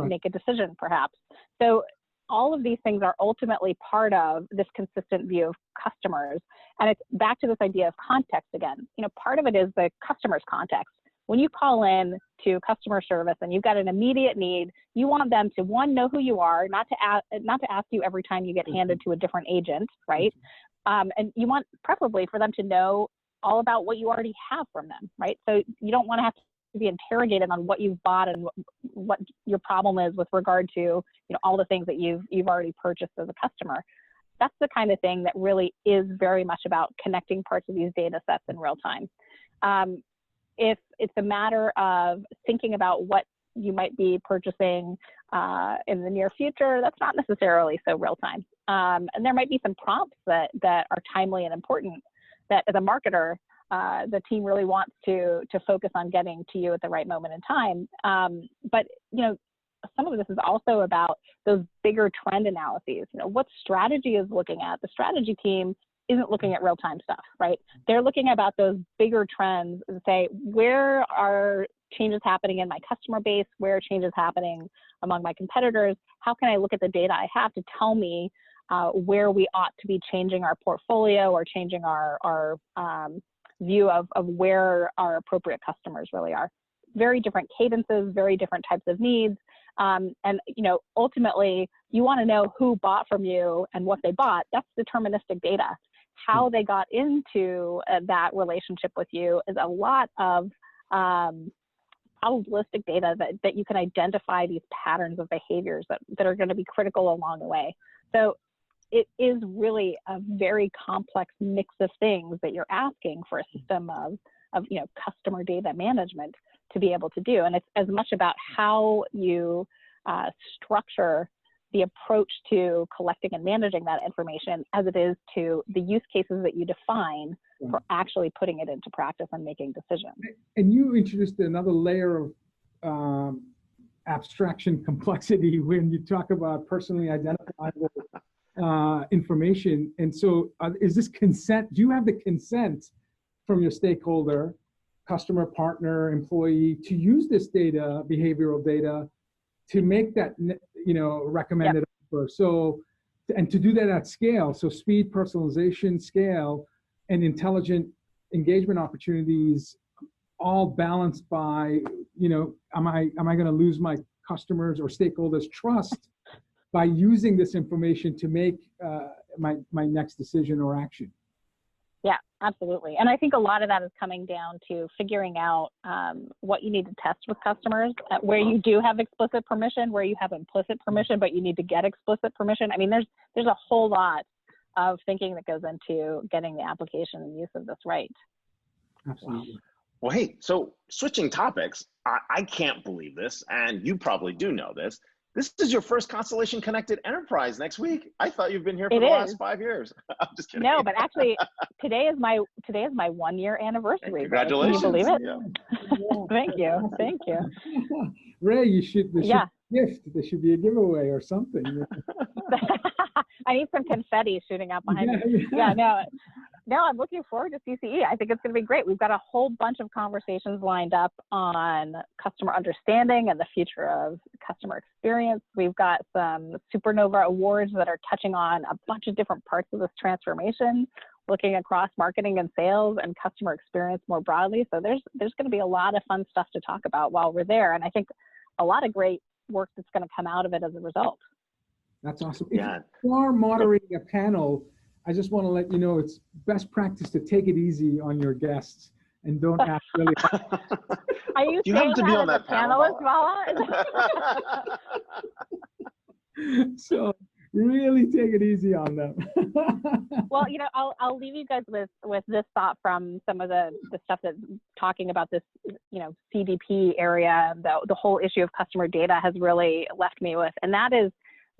make a decision, perhaps? So all of these things are ultimately part of this consistent view of customers. And it's back to this idea of context again. Part of it is the customer's context. When you call in to customer service and you've got an immediate need, you want them to, one, know who you are, not to ask you every time you get handed to a different agent, right? And you want preferably for them to know all about what you already have from them, right? So you don't want to have to be interrogated on what you've bought and what your problem is with regard to, all the things that you've already purchased as a customer. That's the kind of thing that really is very much about connecting parts of these data sets in real time. If it's a matter of thinking about what you might be purchasing in the near future, that's not necessarily so real time. And there might be some prompts that are timely and important that as a marketer, the team really wants to focus on getting to you at the right moment in time. But, some of this is also about those bigger trend analyses. What strategy is looking at? The strategy team isn't looking at real-time stuff, right? They're looking about those bigger trends and say, where are changes happening in my customer base? Where are changes happening among my competitors? How can I look at the data I have to tell me where we ought to be changing our portfolio or changing our view of where our appropriate customers really are? Very different cadences, very different types of needs. And, ultimately, you want to know who bought from you and what they bought. That's deterministic data. How they got into that relationship with you is a lot of probabilistic data that you can identify these patterns of behaviors that are going to be critical along the way. So it is really a very complex mix of things that you're asking for a system of customer data management to be able to do. And it's as much about how you structure the approach to collecting and managing that information as it is to the use cases that you define for actually putting it into practice and making decisions. And you introduced another layer of abstraction complexity when you talk about personally identifiable information. And so is this consent? Do you have the consent from your stakeholder, customer, partner, employee, to use this data, behavioral data, to make that recommended offer? So, and to do that at scale, so speed, personalization, scale, and intelligent engagement opportunities, all balanced by, am I going to lose my customers or stakeholders' trust by using this information to make my next decision or action? Yeah, absolutely. And I think a lot of that is coming down to figuring out what you need to test with customers, where you do have explicit permission, where you have implicit permission, but you need to get explicit permission. I mean, there's a whole lot of thinking that goes into getting the application and use of this right. Absolutely. Well, hey, so switching topics, I can't believe this, and you probably do know this. This is your first Constellation Connected Enterprise next week. I thought you've been here for the last 5 years. I'm just kidding. No, but actually, today is my 1 year anniversary. Congratulations! Can you believe it? Yeah. Thank you. Ray, there should be a gift. There should be a giveaway or something. I need some confetti shooting out behind me. Yeah, no, I'm looking forward to CCE. I think it's going to be great. We've got a whole bunch of conversations lined up on customer understanding and the future of customer experience. We've got some Supernova Awards that are touching on a bunch of different parts of this transformation, looking across marketing and sales and customer experience more broadly. So there's going to be a lot of fun stuff to talk about while we're there. And I think a lot of great work that's going to come out of it as a result. That's awesome. Yeah. If you are moderating a panel, I just want to let you know it's best practice to take it easy on your guests and don't ask really hard. Are you Do you saying have to be on that that as a panelist, Vala? So really take it easy on them. Well, I'll leave you guys with this thought from some of the stuff that's talking about this, CDP area, the whole issue of customer data has really left me with, and that is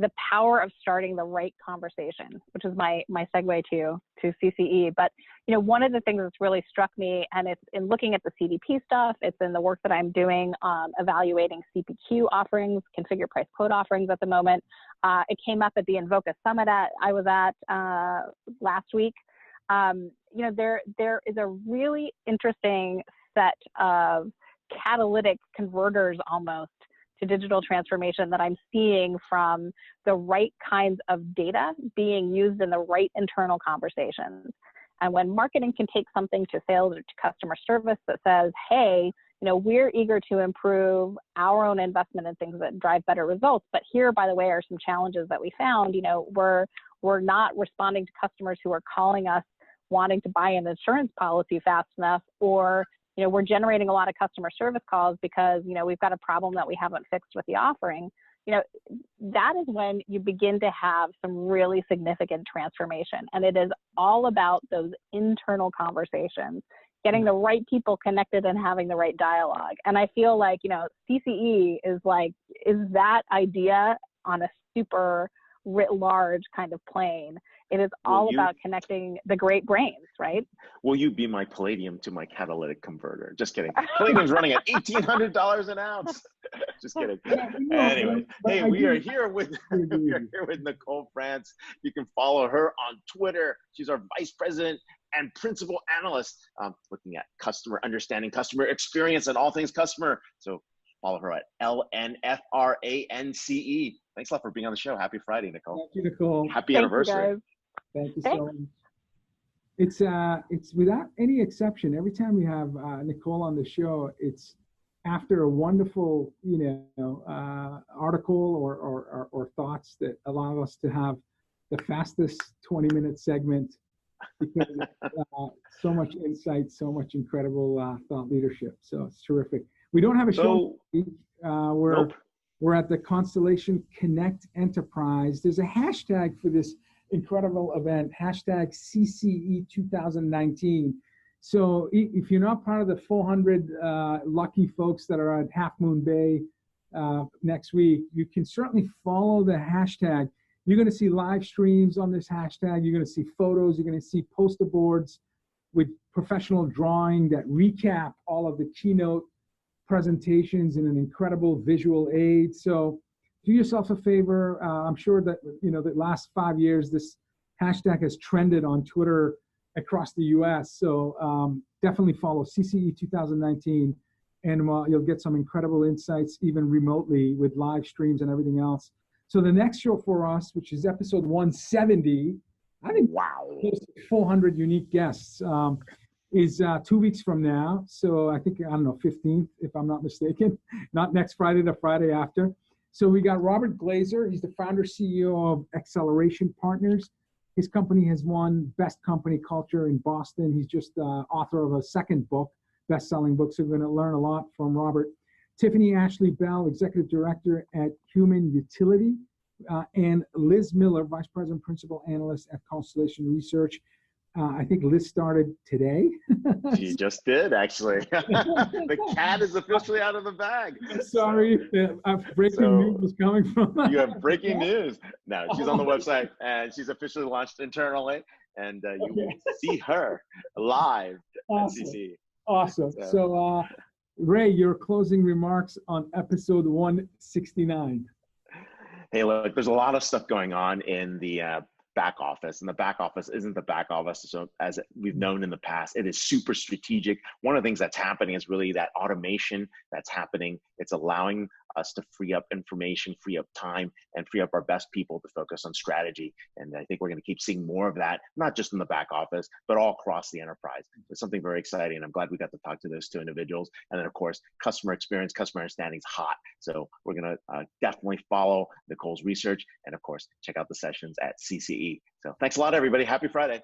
the power of starting the right conversation, which is my segue to CCE. But, one of the things that's really struck me, and it's in looking at the CDP stuff, it's in the work that I'm doing evaluating CPQ offerings, configure price quote offerings at the moment. It came up at the Invoca Summit I was at last week. There is a really interesting set of catalytic converters almost to digital transformation that I'm seeing from the right kinds of data being used in the right internal conversations. And when marketing can take something to sales or to customer service that says, hey, we're eager to improve our own investment in things that drive better results, but here, by the way, are some challenges that we found. We're not responding to customers who are calling us wanting to buy an insurance policy fast enough, or we're generating a lot of customer service calls because, we've got a problem that we haven't fixed with the offering. That is when you begin to have some really significant transformation. And it is all about those internal conversations, getting the right people connected and having the right dialogue. And I feel like, CCE is that idea on a super writ large kind of plane. It is all about connecting the great brains, right? Will you be my palladium to my catalytic converter? Just kidding. Palladium's running at $1,800 an ounce. Just kidding. Anyway, hey, we are here with Nicole France. You can follow her on Twitter. She's our vice president and principal analyst, looking at customer understanding, customer experience, and all things customer. So follow her at LNFRANCE. Thanks a lot for being on the show. Happy Friday, Nicole. Thank you, Nicole. Happy anniversary. Thank you so much. It's without any exception, every time we have Nicole on the show, it's after a wonderful, article or thoughts that allow us to have the fastest 20-minute segment because so much insight, so much incredible thought leadership. So it's terrific. We don't have a show. We're at the Constellation Connect Enterprise. There's a hashtag for this incredible event, hashtag CCE 2019. So if you're not part of the 400 lucky folks that are at Half Moon Bay next week, you can certainly follow the hashtag. You're going to see live streams on this hashtag. You're going to see photos. You're going to see poster boards with professional drawing that recap all of the keynote presentations in an incredible visual aid. So do yourself a favor. I'm sure that, the last 5 years, this hashtag has trended on Twitter across the US. So definitely follow CCE 2019, and you'll get some incredible insights even remotely with live streams and everything else. So the next show for us, which is episode 170, I think close to 400 unique guests, is 2 weeks from now. So I think, 15th, if I'm not mistaken, not next Friday, the Friday after. So we got Robert Glazer. He's the founder, CEO of Acceleration Partners. His company has won Best Company Culture in Boston. He's just author of a second book, best-selling book. So we're going to learn a lot from Robert. Tiffany Ashley Bell, Executive Director at Human Utility, and Liz Miller, Vice President, Principal Analyst at Constellation Research. I think Liz started today. She just did, actually. The cat is officially out of the bag. Sorry, breaking news was coming from. You have breaking news. No, she's on the website, and she's officially launched internally, and you will see her live at CC. Awesome. So, Ray, your closing remarks on episode 169. Hey, look, there's a lot of stuff going on in the back office, and the back office isn't the back office so as we've known in the past. It is super strategic. One of the things that's happening is really that automation that's happening. It's allowing us to free up information, free up time, and free up our best people to focus on strategy. And I think we're going to keep seeing more of that, not just in the back office, but all across the enterprise. It's something very exciting. I'm glad we got to talk to those two individuals. And then, of course, customer experience, customer understanding is hot. So we're going to definitely follow Nicole's research. And, of course, check out the sessions at CCE. So thanks a lot, everybody. Happy Friday.